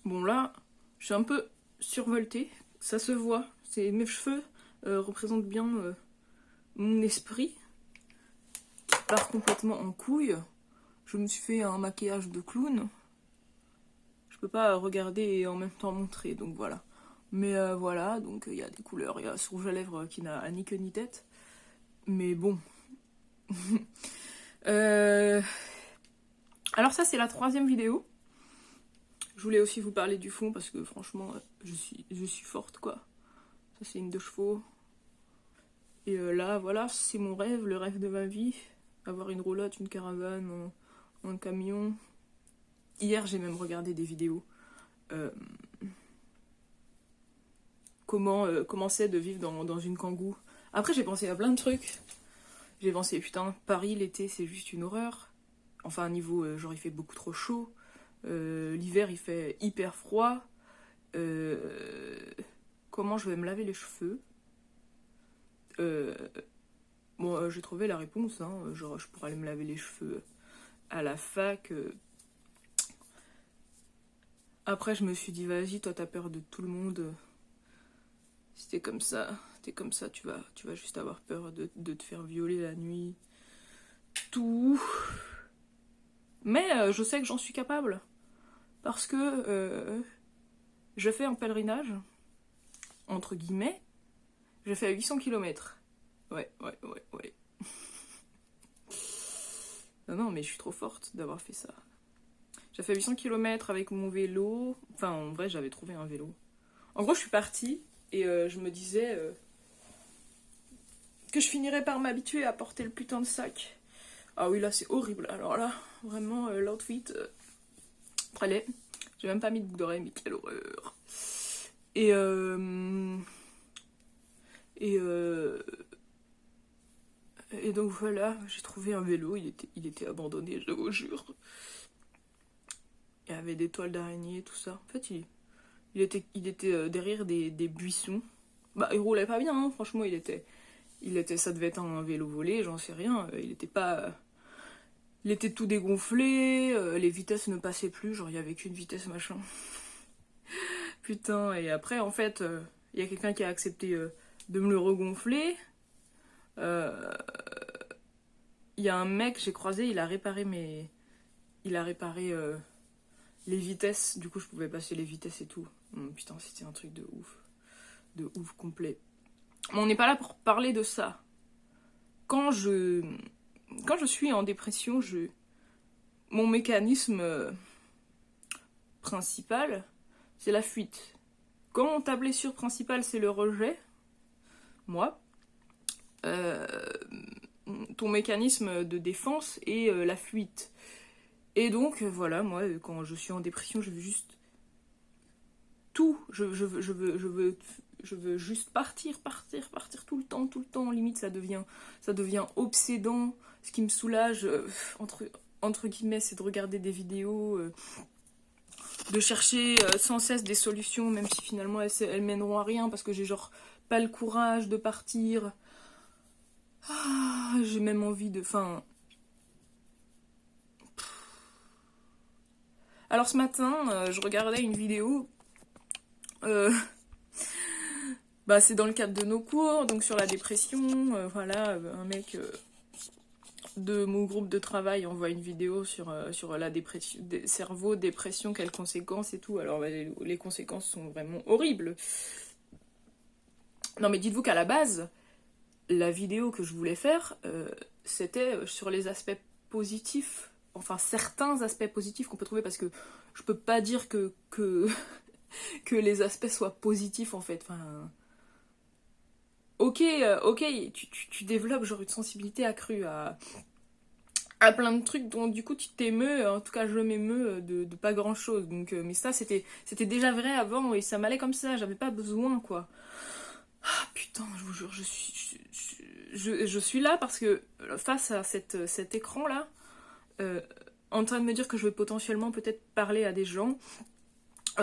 Bon là, je suis un peu survoltée, ça se voit. Mes cheveux représentent bien mon esprit qui part complètement en couille. Je me suis fait un maquillage de clown. Je peux pas regarder et en même temps montrer, donc voilà. Mais voilà, donc il y a des couleurs, il y a ce rouge à lèvres qui n'a ni queue ni tête. Mais bon. Alors ça c'est la 3e vidéo. Je voulais aussi vous parler du fond parce que franchement je suis forte quoi. Ça c'est une de chevaux. Et là voilà, c'est mon rêve, le rêve de ma vie. Avoir une roulotte, une caravane, un camion. Hier j'ai même regardé des vidéos. Comment c'est de vivre dans une kangou. Après j'ai pensé à plein de trucs. J'ai pensé putain, Paris l'été c'est juste une horreur. Enfin niveau genre il fait beaucoup trop chaud. L'hiver il fait hyper froid. Comment je vais me laver les cheveux? Bon, j'ai trouvé la réponse, hein. Genre je pourrais aller me laver les cheveux à la fac. Après je me suis dit vas-y, toi t'as peur de tout le monde. Si t'es comme ça, tu vas juste avoir peur de te faire violer la nuit. Tout. Mais je sais que j'en suis capable. Parce que je fais un pèlerinage, entre guillemets. Je fais 800 km. Ouais. Non, mais je suis trop forte d'avoir fait ça. J'ai fait 800 km avec mon vélo. Enfin, en vrai, j'avais trouvé un vélo. En gros, je suis partie et je me disais que je finirais par m'habituer à porter le putain de sac. Ah oui, là, c'est horrible. Alors là, vraiment, l'outfit, très laid. J'ai même pas mis de boucle d'oreille, mais quelle horreur. Et donc voilà, j'ai trouvé un vélo, il était abandonné, je vous jure. Il y avait des toiles d'araignée, tout ça. En fait, il était derrière des buissons. Bah, il roulait pas bien, hein. Franchement, ça devait être un vélo volé, j'en sais rien. Il était tout dégonflé, les vitesses ne passaient plus, genre il y avait qu'une vitesse machin. Putain, et après, en fait, il y a quelqu'un qui a accepté de me le regonfler. Il y a un mec, j'ai croisé, il a réparé les vitesses, du coup je pouvais passer les vitesses et tout. Putain, c'était un truc de ouf complet. Mais on n'est pas là pour parler de ça. Quand je suis en dépression, mon mécanisme principal, c'est la fuite. Quand ta blessure principale, c'est le rejet, moi, ton mécanisme de défense est la fuite. Et donc, voilà, moi, quand je suis en dépression, je veux juste tout. Je veux juste partir tout le temps. Limite, ça devient obsédant. Ce qui me soulage, entre guillemets, c'est de regarder des vidéos, de chercher sans cesse des solutions, même si finalement elles mèneront à rien, parce que j'ai genre pas le courage de partir. Ah, j'ai même envie de... Enfin... Alors ce matin, je regardais une vidéo... Bah, c'est dans le cadre de nos cours, donc sur la dépression, voilà, un mec de mon groupe de travail envoie une vidéo sur la dépression, cerveau, dépression, quelles conséquences et tout. Alors bah, les conséquences sont vraiment horribles. Non mais dites-vous qu'à la base, la vidéo que je voulais faire, c'était sur les aspects positifs, enfin certains aspects positifs qu'on peut trouver, parce que je peux pas dire que que les aspects soient positifs en fait. Enfin, ok, tu développes genre une sensibilité accrue à plein de trucs dont du coup tu t'émeus, en tout cas je m'émeus de pas grand chose. Donc, mais ça c'était déjà vrai avant et ça m'allait comme ça, j'avais pas besoin quoi. Ah putain, je vous jure, je suis là parce que face à cet écran là, en train de me dire que je vais potentiellement peut-être parler à des gens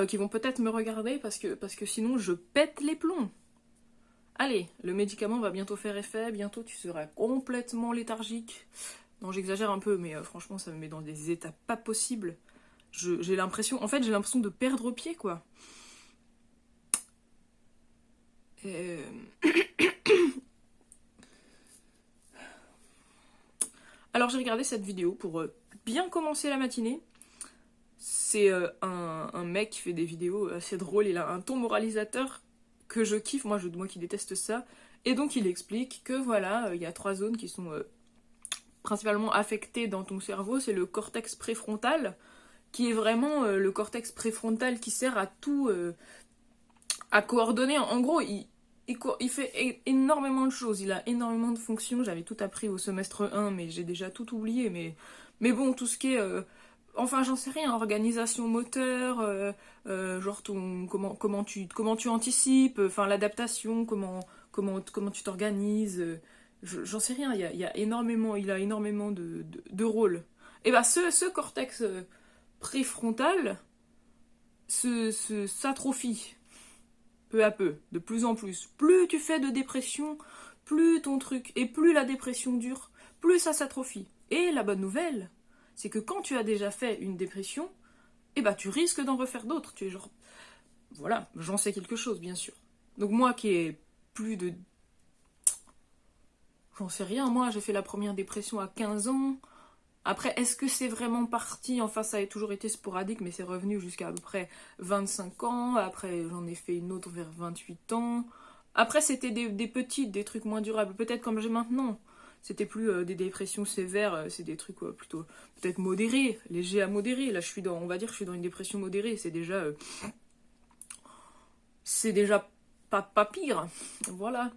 qui vont peut-être me regarder parce que sinon je pète les plombs. Allez, le médicament va bientôt faire effet, bientôt tu seras complètement léthargique. Non, j'exagère un peu, mais franchement ça me met dans des états pas possibles. j'ai l'impression, en fait, j'ai l'impression de perdre pied, quoi. Alors j'ai regardé cette vidéo pour bien commencer la matinée. C'est un mec qui fait des vidéos assez drôles, il a un ton moralisateur que je kiffe, moi qui déteste ça. Et donc il explique que voilà, il y a 3 zones qui sont principalement affectées dans ton cerveau. C'est le cortex préfrontal, qui est vraiment le cortex préfrontal qui sert à tout, à coordonner. En gros, il fait énormément de choses, il a énormément de fonctions. J'avais tout appris au semestre 1, mais j'ai déjà tout oublié. Mais bon, tout ce qui est... enfin, j'en sais rien, organisation moteur, genre comment tu anticipes, enfin l'adaptation, comment tu t'organises, j'en sais rien, il a énormément de rôles. Et bah ce cortex préfrontal s'atrophie peu à peu, de plus en plus. Plus tu fais de dépression, plus ton truc, et plus la dépression dure, plus ça s'atrophie. Et la bonne nouvelle, c'est que quand tu as déjà fait une dépression, eh ben tu risques d'en refaire d'autres. Tu es genre, voilà, j'en sais quelque chose, bien sûr. Donc moi qui ai plus de... J'en sais rien, moi j'ai fait la première dépression à 15 ans. Après, est-ce que c'est vraiment parti? Enfin, ça a toujours été sporadique, mais c'est revenu jusqu'à à peu près 25 ans. Après, j'en ai fait une autre vers 28 ans. Après, c'était des petites, des trucs moins durables. Peut-être comme j'ai maintenant. C'était plus des dépressions sévères, c'est des trucs plutôt peut-être modérés, légers à modérés. Là, on va dire que je suis dans une dépression modérée. C'est déjà pas pire. Voilà.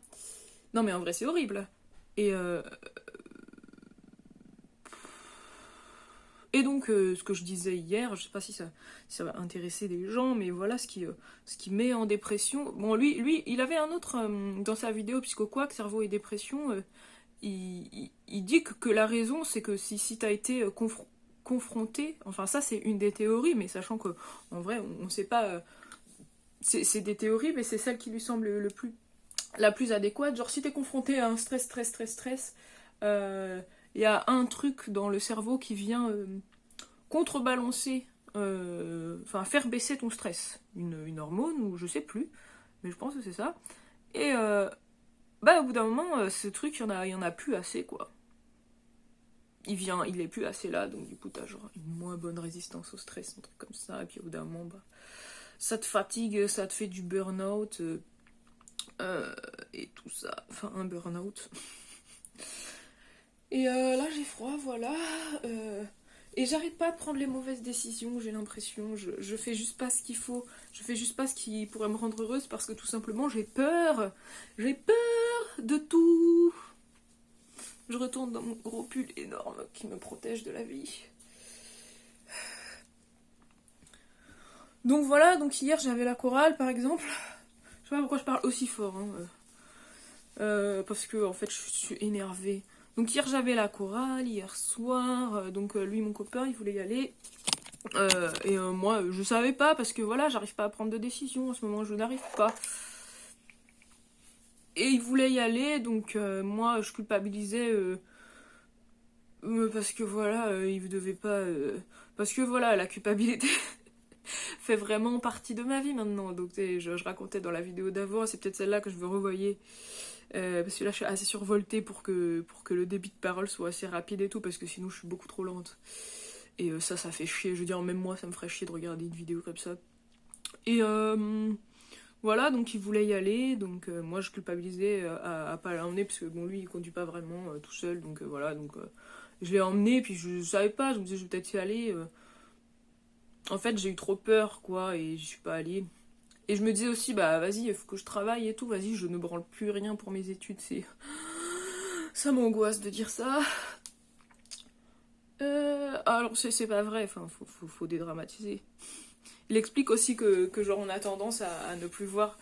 Non, mais en vrai, c'est horrible. Et Et donc, ce que je disais hier, je sais pas si ça va intéresser des gens, mais voilà ce qui met en dépression. Bon, lui il avait un autre, dans sa vidéo Psychoquack, cerveau et dépression, il dit que la raison, c'est que si t'as été confronté, enfin ça c'est une des théories, mais sachant que en vrai, on sait pas, c'est des théories, mais c'est celle qui lui semble la plus adéquate. Genre, si t'es confronté à un stress, il y a un truc dans le cerveau qui vient contrebalancer, enfin faire baisser ton stress. Une hormone, ou je sais plus, mais je pense que c'est ça. Et bah au bout d'un moment, ce truc, il y en a plus assez, quoi. Il est plus assez là, donc du coup t'as genre une moins bonne résistance au stress, un truc comme ça, et puis au bout d'un moment, bah, ça te fatigue, ça te fait du burn-out, et tout ça, enfin un burn-out. Et là j'ai froid, voilà. Et j'arrête pas de prendre les mauvaises décisions, j'ai l'impression. Je fais juste pas ce qu'il faut. Je fais juste pas ce qui pourrait me rendre heureuse parce que tout simplement j'ai peur. J'ai peur de tout. Je retourne dans mon gros pull énorme qui me protège de la vie. Donc voilà, donc hier j'avais la chorale par exemple. Je sais pas pourquoi je parle aussi fort. Parce que en fait je suis énervée. Donc hier j'avais la chorale, hier soir, donc lui mon copain il voulait y aller, et moi je savais pas parce que voilà j'arrive pas à prendre de décision en ce moment, je n'arrive pas. Et il voulait y aller, donc moi je culpabilisais parce que voilà il devait pas, parce que voilà la culpabilité fait vraiment partie de ma vie maintenant, donc je racontais dans la vidéo d'avant, c'est peut-être celle-là que je veux revoyer. Parce que là je suis assez survoltée pour que le débit de parole soit assez rapide et tout, parce que sinon je suis beaucoup trop lente. Et ça fait chier, je veux dire même moi ça me ferait chier de regarder une vidéo comme ça. Et voilà, donc il voulait y aller, donc moi je culpabilisais à pas l'emmener, parce que bon lui il conduit pas vraiment tout seul, donc voilà, donc je l'ai emmené, puis je savais pas, je me disais je vais peut-être y aller. En fait j'ai eu trop peur quoi, et je suis pas allée. Et je me disais aussi, bah vas-y, il faut que je travaille et tout, vas-y, je ne branle plus rien pour mes études, ça m'angoisse de dire ça. Alors c'est pas vrai, enfin, faut dédramatiser. Il explique aussi que genre on a tendance à ne plus voir.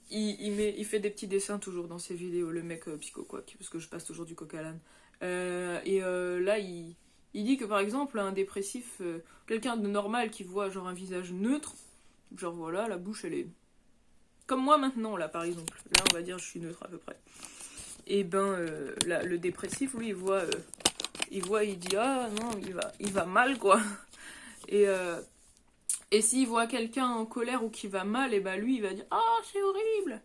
Il fait des petits dessins toujours dans ses vidéos, le mec Psychoquack, parce que je passe toujours du coq à l'âne. Là, il dit que par exemple, un dépressif, quelqu'un de normal qui voit genre un visage neutre, genre voilà, la bouche elle est... Comme moi maintenant, là par exemple. Là on va dire je suis neutre à peu près. Et ben là, le dépressif, lui, il dit ah non, il va mal quoi. Et Et s'il voit quelqu'un en colère ou qui va mal, et bah lui il va dire oh c'est horrible.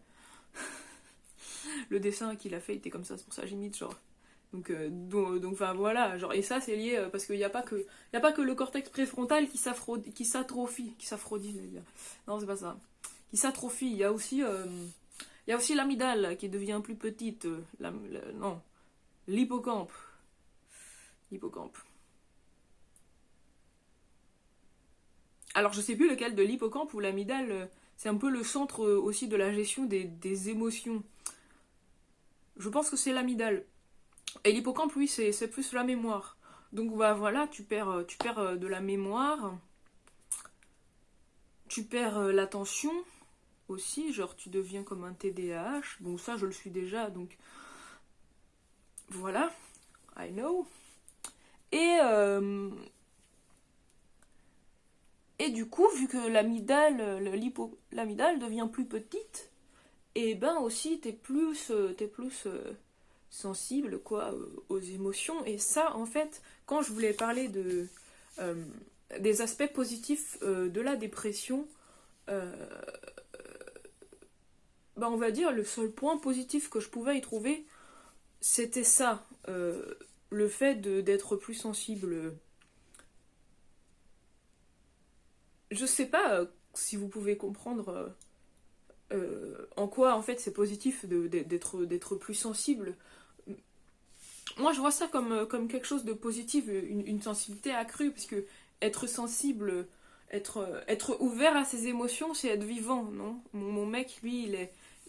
Le dessin qu'il a fait était comme ça, c'est pour ça que j'imite genre. Donc enfin voilà, genre, et ça c'est lié parce qu'il n'y a pas que le cortex préfrontal qui s'atrophie, je veux dire. Non, c'est pas ça. Qui s'atrophie, il y a aussi l'amygdale qui devient plus petite, non, l'hippocampe. L'hippocampe. Alors je sais plus lequel de l'hippocampe ou l'amygdale, c'est un peu le centre aussi de la gestion des émotions. Je pense que c'est l'amygdale. Et l'hippocampe, oui, c'est plus la mémoire. Donc bah voilà, tu perds de la mémoire, tu perds l'attention aussi, genre tu deviens comme un TDAH. Bon ça je le suis déjà, donc voilà, I know. Et, et du coup, vu que l'amygdale devient plus petite, et ben aussi t'es plus sensible quoi aux émotions. Et ça en fait quand je voulais parler euh, des aspects positifs de la dépression, euh, ben on va dire le seul point positif que je pouvais y trouver c'était ça, le fait d'être plus sensible. Je sais pas si vous pouvez comprendre en quoi en fait c'est positif d'être plus sensible. Moi je vois ça comme quelque chose de positif, une sensibilité accrue, parce que être sensible, être ouvert à ses émotions, c'est être vivant, non? Mon mec, lui,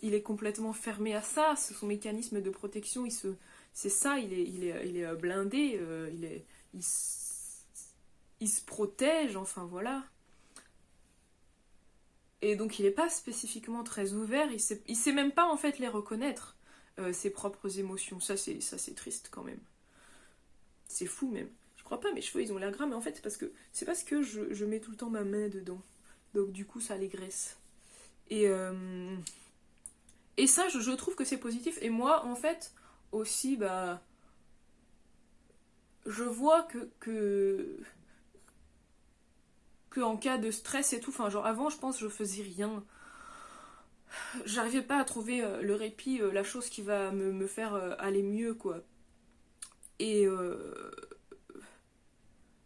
il est complètement fermé à ça, c'est son mécanisme de protection, c'est ça, il est blindé, il, il se protège, enfin voilà. Et donc il est pas spécifiquement très ouvert, il sait même pas en fait les reconnaître, ses propres émotions. Ça c'est triste quand même. C'est fou même. Je crois pas, mes cheveux ils ont l'air gras, mais en fait c'est parce que je mets tout le temps ma main dedans. Donc du coup ça les graisse. Et, euh, et ça je trouve que c'est positif. Et moi en fait aussi bah je vois que en cas de stress et tout, enfin genre avant je pense que je faisais rien. J'arrivais pas à trouver le répit, la chose qui va me faire aller mieux quoi. Et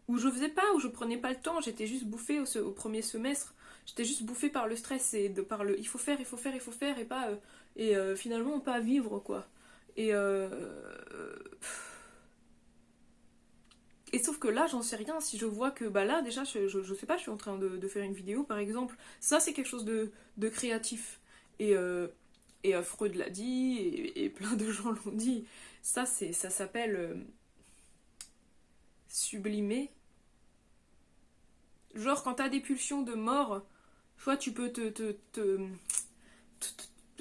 où je faisais pas, où je prenais pas le temps, j'étais juste bouffée au premier semestre, j'étais juste bouffée par le stress et par le il faut faire, il faut faire, il faut faire, et pas finalement pas vivre quoi. Et et sauf que là, j'en sais rien. Si je vois que, bah là, déjà, je sais pas, je suis en train de faire une vidéo, par exemple. Ça, c'est quelque chose de créatif. Et, Freud l'a dit, et plein de gens l'ont dit. Ça s'appelle sublimer. Genre, quand t'as des pulsions de mort, soit tu peux te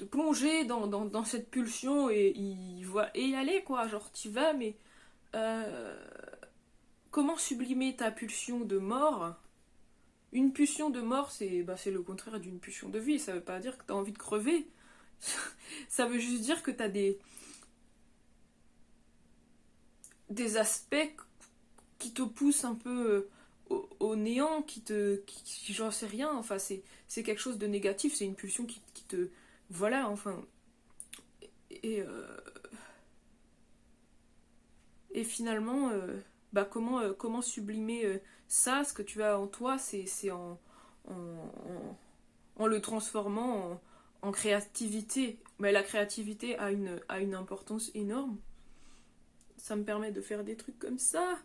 plonger dans cette pulsion et y aller, quoi. Genre, tu vas, mais euh, comment sublimer ta pulsion de mort? Une pulsion de mort, c'est le contraire d'une pulsion de vie. Ça veut pas dire que t'as envie de crever. Ça veut juste dire que t'as des aspects qui te poussent un peu au néant, j'en sais rien. Enfin, c'est quelque chose de négatif. C'est une pulsion qui te, voilà. Enfin, et et finalement, bah comment sublimer ça, ce que tu as en toi, c'est en le transformant en créativité. Mais la créativité a une importance énorme. Ça me permet de faire des trucs comme ça,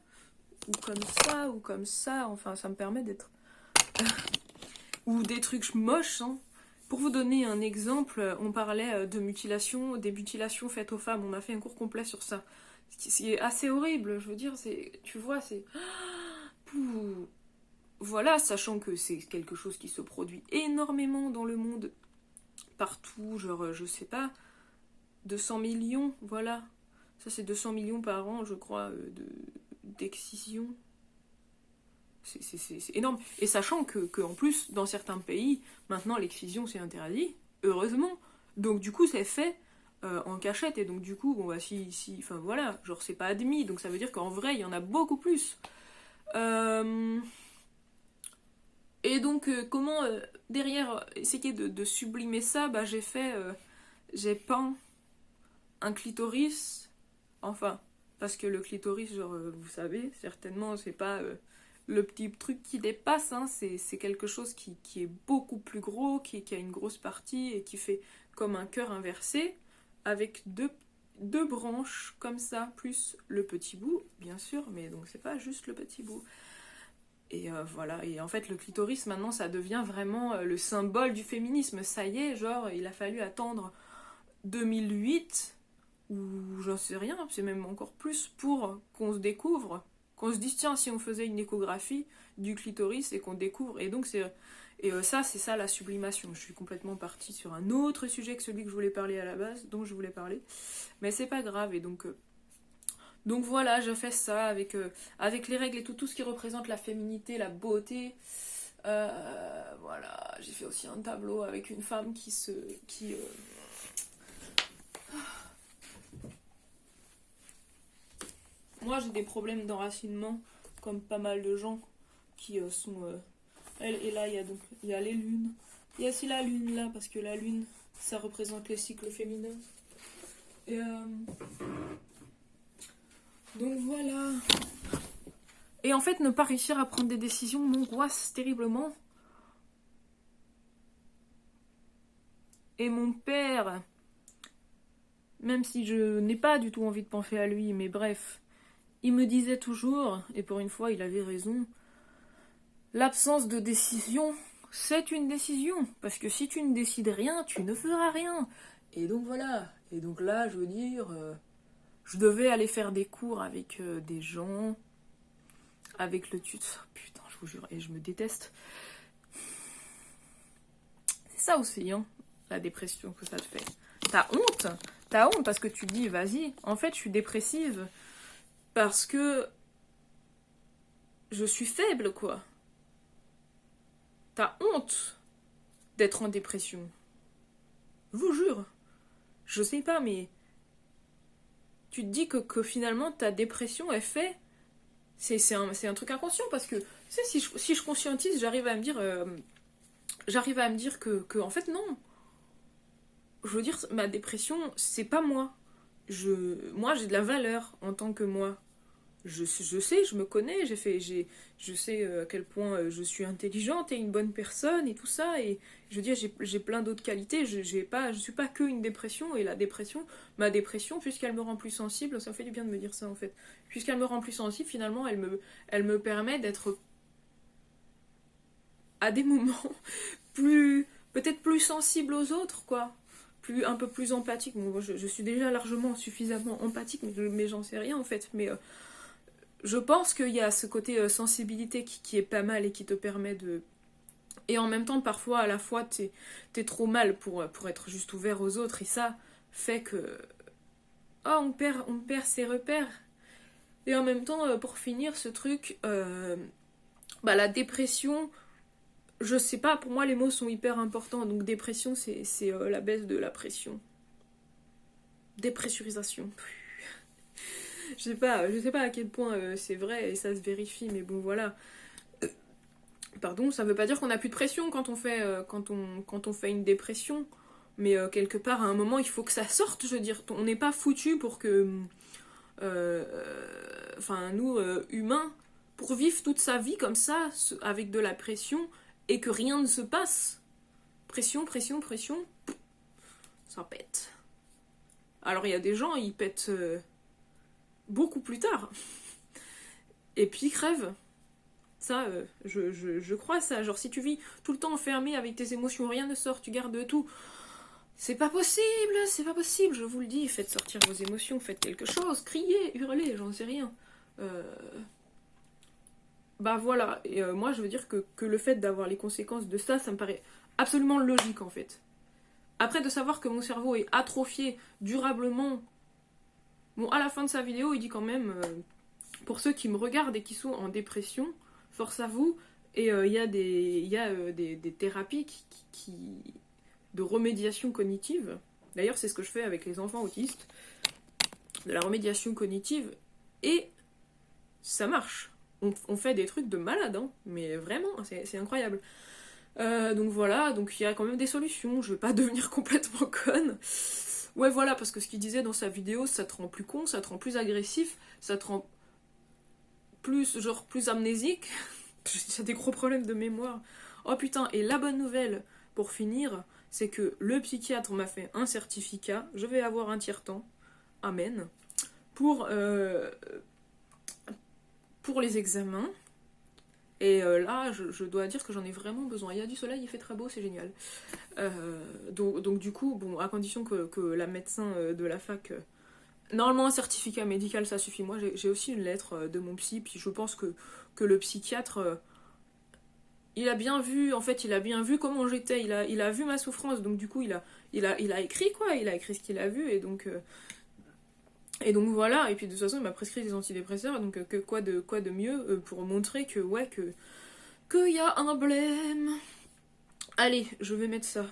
ou comme ça, ou comme ça. Enfin, ça me permet d'être... ou des trucs moches, hein. Pour vous donner un exemple, on parlait de mutilation, des mutilations faites aux femmes. On a fait un cours complet sur ça. C'est assez horrible, je veux dire, tu vois, c'est... Voilà, sachant que c'est quelque chose qui se produit énormément dans le monde, partout, genre, je sais pas, 200 millions, voilà. Ça, c'est 200 millions par an, je crois, d'excision. C'est énorme. Et sachant que, en plus, dans certains pays, maintenant, l'excision, c'est interdit, heureusement. Donc, du coup, c'est fait en cachette. Et donc, du coup, bon, bah, enfin, voilà, genre, c'est pas admis. Donc, ça veut dire qu'en vrai, il y en a beaucoup plus. Et donc, comment, derrière, essayer de sublimer ça, bah, j'ai peint un clitoris, enfin, parce que le clitoris, genre, vous savez, certainement, c'est pas le petit truc qui dépasse, hein, c'est quelque chose qui est beaucoup plus gros, qui a une grosse partie et qui fait comme un cœur inversé, avec deux branches comme ça, plus le petit bout, bien sûr, mais donc c'est pas juste le petit bout. Et voilà, et en fait le clitoris maintenant ça devient vraiment le symbole du féminisme, ça y est, genre il a fallu attendre 2008, ou j'en sais rien, c'est même encore plus, pour qu'on se découvre, qu'on se dise tiens si on faisait une échographie du clitoris et qu'on découvre, et donc ça c'est ça la sublimation. Je suis complètement partie sur un autre sujet que celui que je voulais parler à la base, dont je voulais parler, mais c'est pas grave, et donc voilà, je fais ça avec les règles et tout ce qui représente la féminité, la beauté. Voilà, j'ai fait aussi un tableau avec une femme Moi j'ai des problèmes d'enracinement, comme pas mal de gens qui sont... Et là il y a les lunes. Il y a aussi la lune là, parce que la lune, ça représente les cycles féminins. Et donc voilà. Et en fait, ne pas réussir à prendre des décisions m'angoisse terriblement. Et mon père, même si je n'ai pas du tout envie de penser à lui, mais bref, il me disait toujours, et pour une fois il avait raison, l'absence de décision, c'est une décision. Parce que si tu ne décides rien, tu ne feras rien. Et donc voilà. Et donc là, je veux dire, je devais aller faire des cours avec des gens, avec le tuteur. Putain, je vous jure, et je me déteste. C'est ça aussi, hein, la dépression que ça te fait. T'as honte parce que tu te dis, vas-y, en fait, je suis dépressive parce que je suis faible, quoi. T'as honte d'être en dépression. Je vous jure. Je sais pas, mais tu te dis que finalement, ta dépression est faite. C'est un truc inconscient parce que, tu sais, si je conscientise, j'arrive à me dire que en fait, non. Je veux dire, ma dépression, c'est pas moi. Moi, j'ai de la valeur en tant que moi. Je sais, je me connais, je sais à quel point je suis intelligente et une bonne personne et tout ça. Et je veux dire, j'ai plein d'autres qualités. Je suis pas que une dépression. Et la dépression, ma dépression, puisqu'elle me rend plus sensible, ça fait du bien de me dire ça en fait. Puisqu'elle me rend plus sensible, finalement, elle me permet d'être à des moments peut-être plus sensible aux autres, quoi. Un peu plus empathique. Bon, je suis déjà largement suffisamment empathique, mais j'en sais rien en fait. Mais je pense qu'il y a ce côté sensibilité qui est pas mal et qui te permet de... Et en même temps, parfois, à la fois, t'es trop mal pour être juste ouvert aux autres. Et ça fait que... Oh, on perd ses repères. Et en même temps, pour finir, ce truc... la dépression... Je sais pas, pour moi, les mots sont hyper importants. Donc, dépression, c'est la baisse de la pression. Dépressurisation. Je sais pas à quel point c'est vrai et ça se vérifie, mais bon voilà. Pardon, ça veut pas dire qu'on a plus de pression quand on fait une dépression, mais quelque part à un moment il faut que ça sorte. Je veux dire, on n'est pas foutu pour que, nous humains, pour vivre toute sa vie comme ça, avec de la pression et que rien ne se passe. Pression, ça pète. Alors il y a des gens, ils pètent beaucoup plus tard. Et puis ils crèvent. Ça, je crois ça. Genre si tu vis tout le temps enfermé avec tes émotions, rien ne sort, tu gardes tout. C'est pas possible, je vous le dis. Faites sortir vos émotions, faites quelque chose, criez, hurlez, j'en sais rien. Voilà. Et moi je veux dire que le fait d'avoir les conséquences de ça me paraît absolument logique en fait. Après de savoir que mon cerveau est atrophié durablement. Bon, à la fin de sa vidéo, il dit quand même, pour ceux qui me regardent et qui sont en dépression, force à vous, et il y a des thérapies de remédiation cognitive. D'ailleurs, c'est ce que je fais avec les enfants autistes, de la remédiation cognitive, et ça marche. on fait des trucs de malade, hein, mais vraiment, c'est incroyable. Donc voilà, donc il y a quand même des solutions, je vais pas devenir complètement conne. Ouais voilà, parce que ce qu'il disait dans sa vidéo, ça te rend plus con, ça te rend plus agressif, ça te rend plus amnésique. J'ai des gros problèmes de mémoire. Oh putain, et la bonne nouvelle, pour finir, c'est que le psychiatre m'a fait un certificat, je vais avoir un tiers-temps, amen, pour les examens. Et là, je dois dire que j'en ai vraiment besoin. Il y a du soleil, il fait très beau, c'est génial. Donc du coup, bon, à condition que la médecin de la fac... normalement, un certificat médical, ça suffit. Moi, j'ai aussi une lettre de mon psy, puis je pense que le psychiatre... il a bien vu, en fait, il a bien vu comment j'étais, il a vu ma souffrance, donc du coup, il a écrit, quoi, il a écrit ce qu'il a vu, et donc voilà, et puis de toute façon, il m'a prescrit des antidépresseurs, donc quoi de mieux pour montrer que, ouais, qu'il y a un blême. Allez, je vais mettre ça.